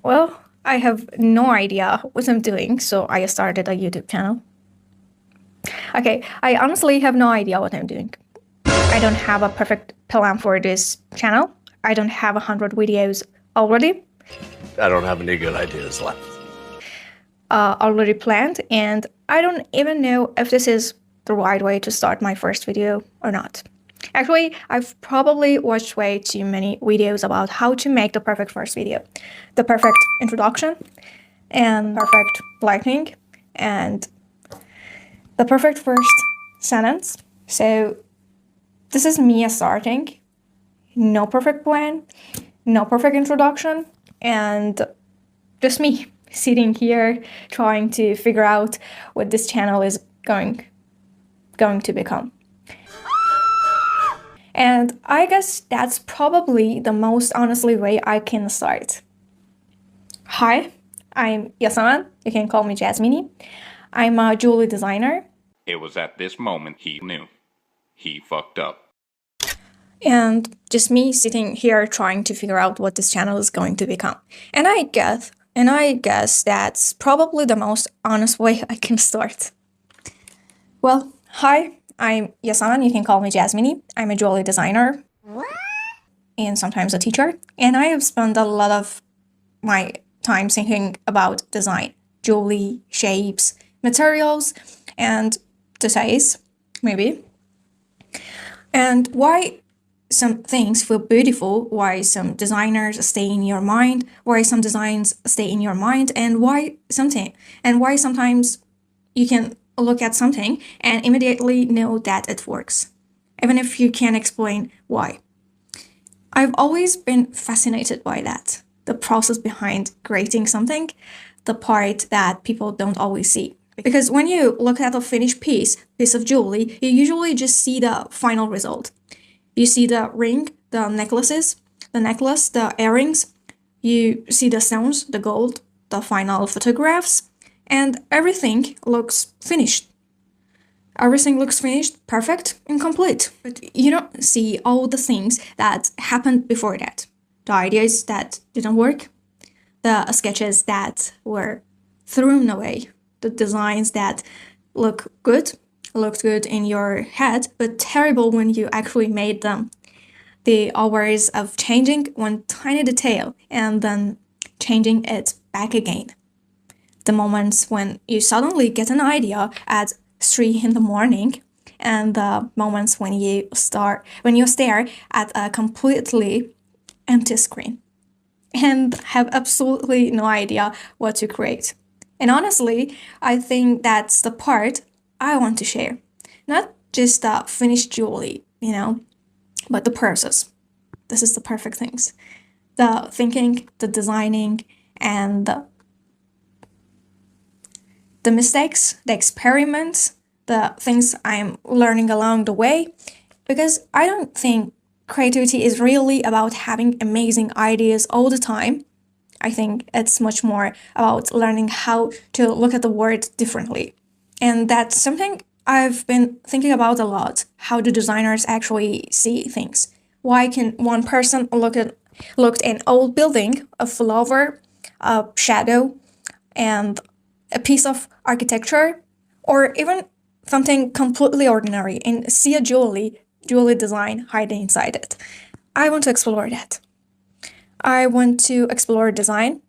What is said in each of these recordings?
Well, I have no idea what I'm doing, so I started a YouTube channel. Okay, I honestly have no idea what I'm doing. I don't have a perfect plan for this channel. I don't have 100 videos already. I don't have any good ideas left. Already planned, and I don't even know if this is the right way to start my first video or not. Actually, I've probably watched way too many videos about how to make the perfect first video, the perfect introduction, and perfect lighting, and the perfect first sentence. So this is me starting. No perfect plan, no perfect introduction, and just me sitting here trying to figure out what this channel is going to become. And I guess that's probably the most honestly way I can start. Hi, I'm Yasaman. You can call me Jasmine. I'm a jewelry designer. It was at this moment he knew. He fucked up. And just me sitting here trying to figure out what this channel is going to become. And I guess that's probably the most honest way I can start. Well, hi, I'm Yasan. You can call me Jasmine. I'm a jewelry designer. And sometimes a teacher. And I have spent a lot of my time thinking about design, jewelry, shapes, materials, and designs, maybe. And why some things feel beautiful, why some designers stay in your mind, why some designs stay in your mind, and why sometimes you can look at something and immediately know that it works, even if you can't explain why. I've always been fascinated by that, the process behind creating something, the part that people don't always see. Because when you look at a finished piece of jewelry, you usually just see the final result. You see the ring, the necklace, the earrings. You see the stones, the gold, the final photographs, and everything looks finished. Everything looks finished, perfect, and complete. But you don't see all the things that happened before that. The ideas that didn't work, the sketches that were thrown away, the designs that looked good in your head, but terrible when you actually made them. The hours of changing one tiny detail and then changing it back again. The moments when you suddenly get an idea at 3 in the morning, and the moments when you stare at a completely empty screen and have absolutely no idea what to create. And honestly, I think that's the part I want to share. Not just the finished jewelry, but the process. This is the perfect things. The thinking, the designing, and the mistakes, the experiments, the things I'm learning along the way. Because I don't think creativity is really about having amazing ideas all the time. I think it's much more about learning how to look at the world differently. And that's something I've been thinking about a lot. How do designers actually see things? Why can one person look at an old building, a flower, a shadow, and a piece of architecture, or even something completely ordinary, and see a jewelry design hiding inside it? I want to explore that. I want to explore design.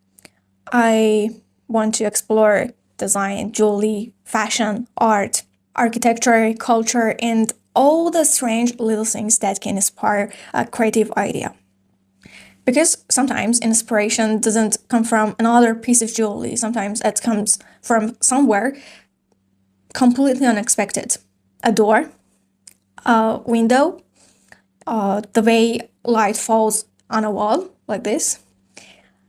I want to explore design, jewelry, fashion, art, architecture, culture, and all the strange little things that can inspire a creative idea. Because sometimes inspiration doesn't come from another piece of jewelry. Sometimes it comes from somewhere completely unexpected. A door, a window, the way light falls on a wall, like this,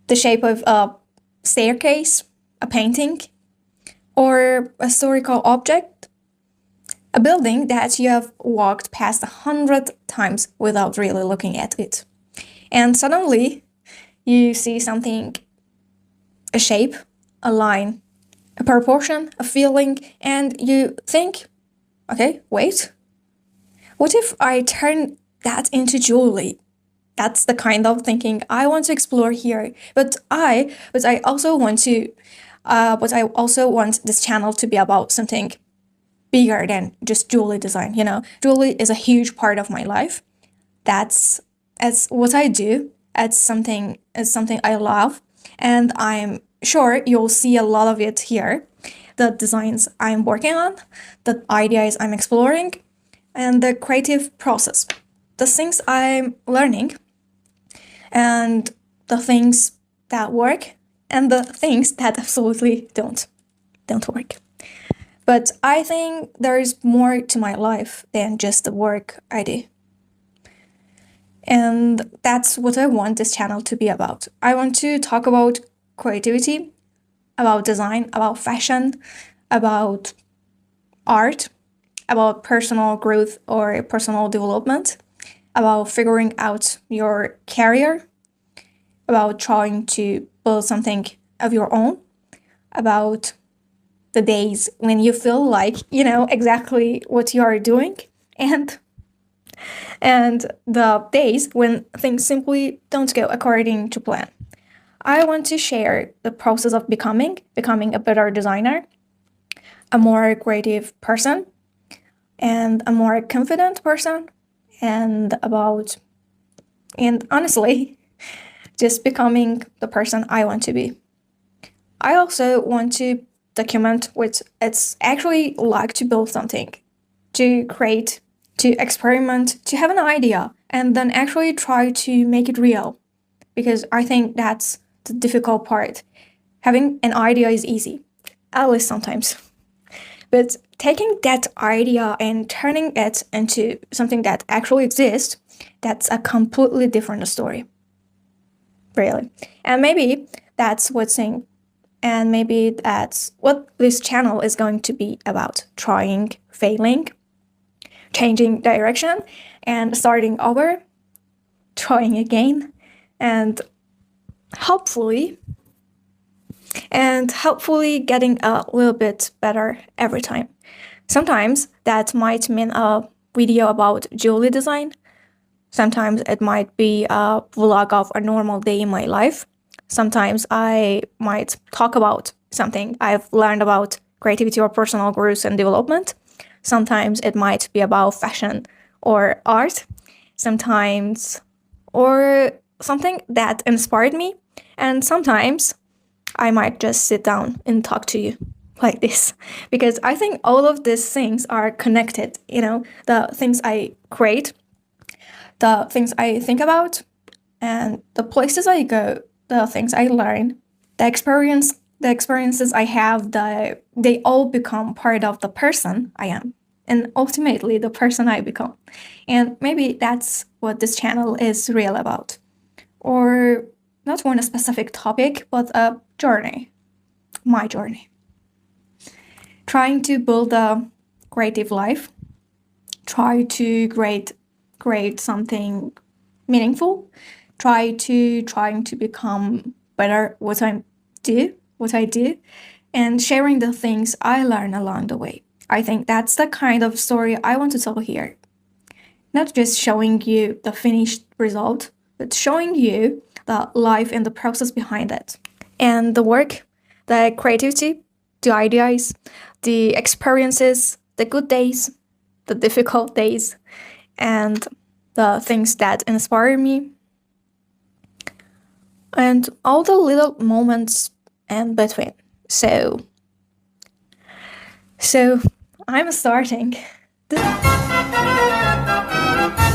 the shape of a staircase, a painting, or a historical object, a building that you have walked past 100 times without really looking at it. And suddenly, you see something, a shape, a line, a proportion, a feeling, and you think, okay, wait, what if I turn that into jewelry? That's the kind of thinking I want to explore here. But I also want this channel to be about something bigger than just jewelry design. Jewelry is a huge part of my life. That's what I do. It's something I love, and I'm sure you'll see a lot of it here. The designs I'm working on, the ideas I'm exploring, and the creative process, the things I'm learning, and the things that work, and the things that absolutely don't work. But I think there is more to my life than just the work I do. And that's what I want this channel to be about. I want to talk about creativity, about design, about fashion, about art, about personal growth or personal development, about figuring out your career, about trying to build something of your own, about the days when you feel like you know exactly what you are doing, and the days when things simply don't go according to plan. I want to share the process of becoming a better designer, a more creative person, and a more confident person, and honestly, just becoming the person I want to be. I also want to document what it's actually like to build something, to create, to experiment, to have an idea, and then actually try to make it real. Because I think that's the difficult part. Having an idea is easy, at least sometimes. But taking that idea and turning it into something that actually exists, that's a completely different story. Really. And maybe that's what's saying. And maybe that's what this channel is going to be about. Trying, failing, changing direction, and starting over, trying again, and hopefully getting a little bit better every time. Sometimes that might mean a video about jewelry design. Sometimes it might be a vlog of a normal day in my life. Sometimes I might talk about something I've learned about creativity or personal growth and development. Sometimes it might be about fashion or art. Sometimes, or something that inspired me. And sometimes I might just sit down and talk to you like this, because I think all of these things are connected. The things I create, the things I think about, and the places I go, the things I learn, the experiences I have, they all become part of the person I am, and ultimately the person I become. And maybe that's what this channel is real about. Or not one specific topic, but a journey. My journey. Trying to build a creative life. Trying to create something meaningful. Trying to become better what I do, and sharing the things I learn along the way. I think that's the kind of story I want to tell here. Not just showing you the finished result, but showing you the life and the process behind it. And the work, the creativity, the ideas, the experiences, the good days, the difficult days, and the things that inspire me, and all the little moments in between. So I'm starting. This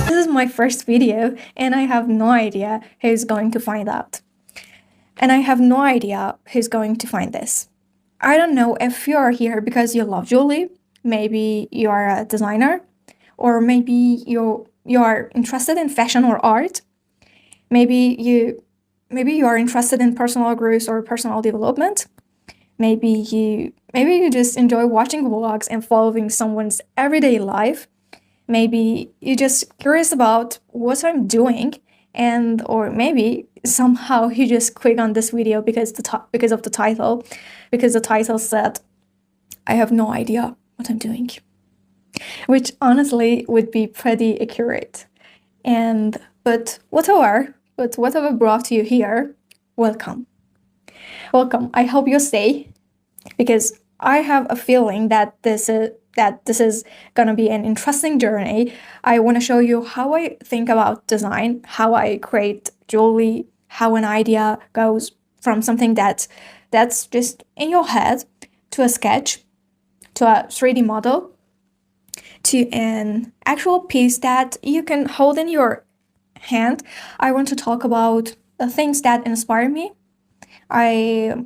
is my first video, and I have no idea who's going to find out. And I have no idea who's going to find this. I don't know if you're here because you love jewelry, maybe you are a designer, or maybe you are interested in fashion or art. Maybe you are interested in personal growth or personal development. Maybe you just enjoy watching vlogs and following someone's everyday life. Maybe you're just curious about what I'm doing, or maybe somehow you just click on this video because of the title, because the title said, I have no idea what I'm doing, which honestly would be pretty accurate. But whatever brought you here, welcome. Welcome. I hope you stay, because I have a feeling that this is gonna be an interesting journey. I want to show you how I think about design, how I create jewelry, how an idea goes from something that's just in your head to a sketch, to a 3D model, to an actual piece that you can hold in your hand. I want to talk about the things that inspire me, the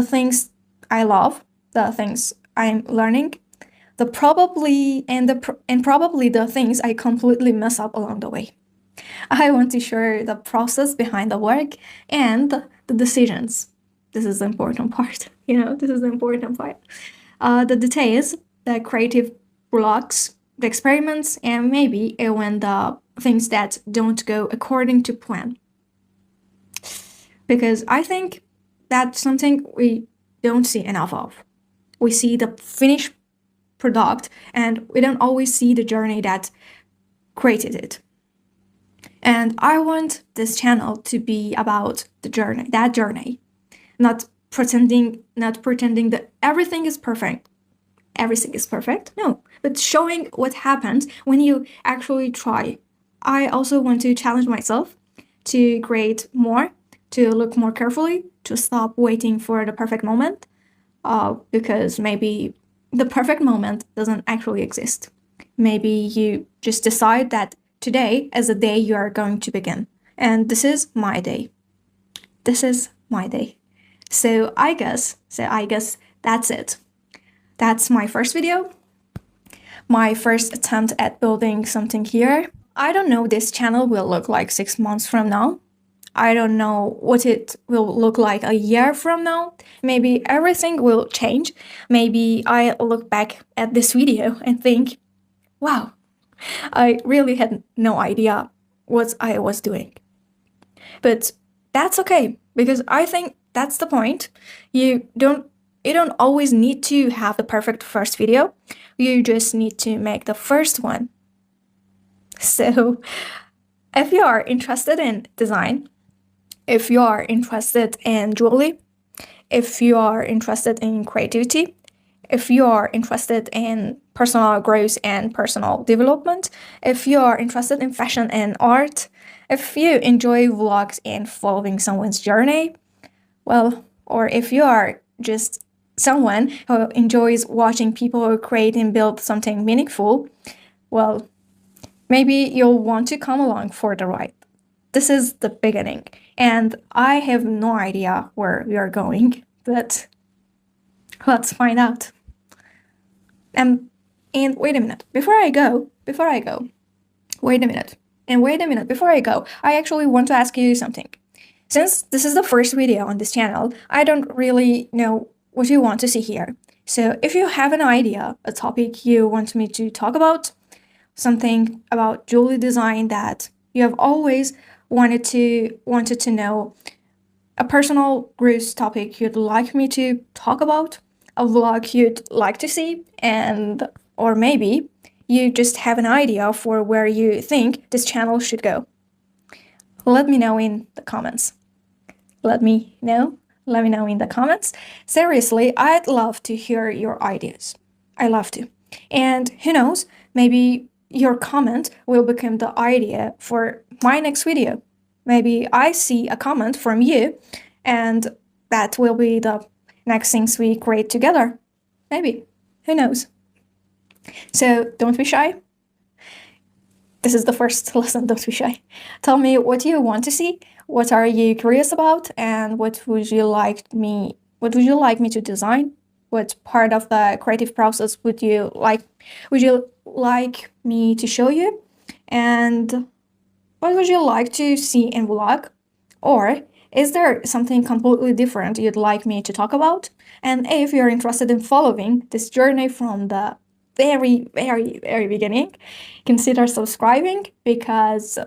things I love, the things I'm learning, probably the things I completely mess up along the way. I want to share the process behind the work and the decisions. This is the important part. This is the important part. The details, the creative blocks, the experiments, and maybe even the things that don't go according to plan. Because I think that's something we don't see enough of. We see the finished product, and we don't always see the journey that created it. And I want this channel to be about the journey, that journey, not pretending that everything is perfect. Everything is perfect? No, but showing what happens when you actually try. I also want to challenge myself to create more, to look more carefully, to stop waiting for the perfect moment, because maybe the perfect moment doesn't actually exist. Maybe you just decide that today is the day you are going to begin, and this is my day. This is my day. So I guess that's it. That's my first video, my first attempt at building something here. I don't know this channel will look like 6 months from now. I don't know what it will look like a year from now. Maybe everything will change. Maybe I look back at this video and think, wow, I really had no idea what I was doing. But that's okay, because I think that's the point. You don't always need to have the perfect first video. You just need to make the first one. So if you are interested in design, if you are interested in jewelry, if you are interested in creativity, if you are interested in personal growth and personal development, if you are interested in fashion and art, if you enjoy vlogs and following someone's journey, well, or if you are just someone who enjoys watching people create and build something meaningful, well, maybe you'll want to come along for the ride. This is the beginning, and I have no idea where we are going, but let's find out. And wait a minute, before I go, wait a minute, before I go, I actually want to ask you something. Since this is the first video on this channel, I don't really know what you want to see here. So if you have an idea, a topic you want me to talk about, something about jewelry design that you have always wanted to know, a personal growth topic you'd like me to talk about, a vlog you'd like to see, or maybe you just have an idea for where you think this channel should go, let me know in the comments. Let me know in the comments. Seriously, I'd love to hear your ideas. I love to. And who knows, maybe your comment will become the idea for my next video. Maybe I see a comment from you, and that will be the next things we create together. Maybe. Who knows? So don't be shy. This is the first lesson, don't be shy. Tell me what you want to see, what are you curious about, and what would you like me to design? What part of the creative process would you like me to show you? And what would you like to see in vlog? Or is there something completely different you'd like me to talk about? And if you're interested in following this journey from the very, very, very beginning, consider subscribing, because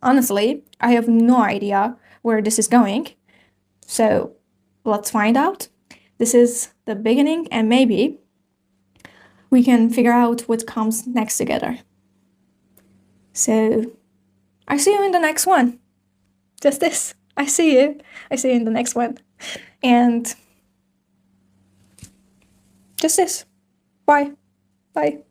honestly, I have no idea where this is going. So let's find out. This is the beginning, and maybe we can figure out what comes next together. So I see you in the next one. Just this. I see you. I see you in the next one. And just this. Bye. Bye.